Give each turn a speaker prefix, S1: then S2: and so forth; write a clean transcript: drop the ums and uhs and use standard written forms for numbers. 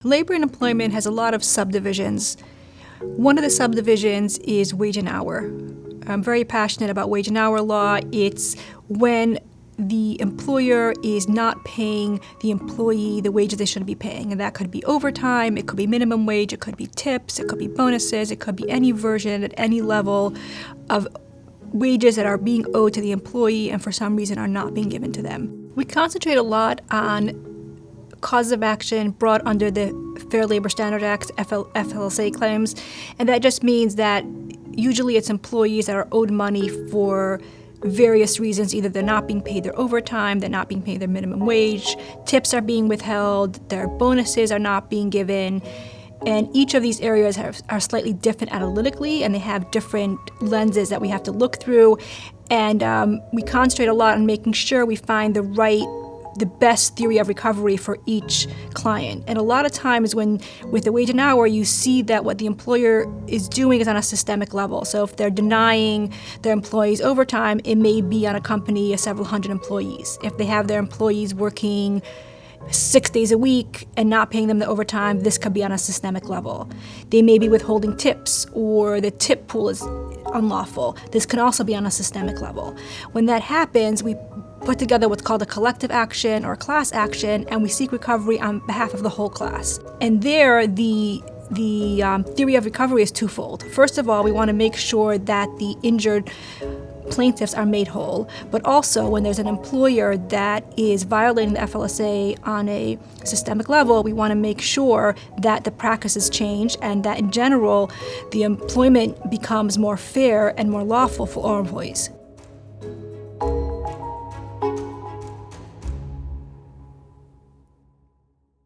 S1: Labor and employment has a lot of subdivisions. One of the subdivisions is wage and hour. I'm very passionate about wage and hour law. It's when the employer is not paying the employee the wages they should be paying. And that could be overtime, it could be minimum wage, it could be tips, it could be bonuses, it could be any version at any level of wages that are being owed to the employee and for some reason are not being given to them. We concentrate a lot on causes of action brought under the Fair Labor Standards Act, FLSA claims, and that just means that usually it's employees that are owed money for various reasons. Either they're not being paid their overtime, they're not being paid their minimum wage, tips are being withheld, their bonuses are not being given, and each of these areas are slightly different analytically, and they have different lenses that we have to look through, and we concentrate a lot on making sure we find the best theory of recovery for each client. And a lot of times with the wage and hour, you see that what the employer is doing is on a systemic level. So if they're denying their employees overtime, it may be on a company of several hundred employees. If they have their employees working 6 days a week and not paying them the overtime, this could be on a systemic level. They may be withholding tips, or the tip pool is unlawful. This can also be on a systemic level. When that happens, we put together what's called a collective action or class action, and we seek recovery on behalf of the whole class. And there, the theory of recovery is twofold. First of all, we want to make sure that the injured plaintiffs are made whole, but also when there's an employer that is violating the FLSA on a systemic level, we want to make sure that the practices change and that in general, the employment becomes more fair and more lawful for all employees.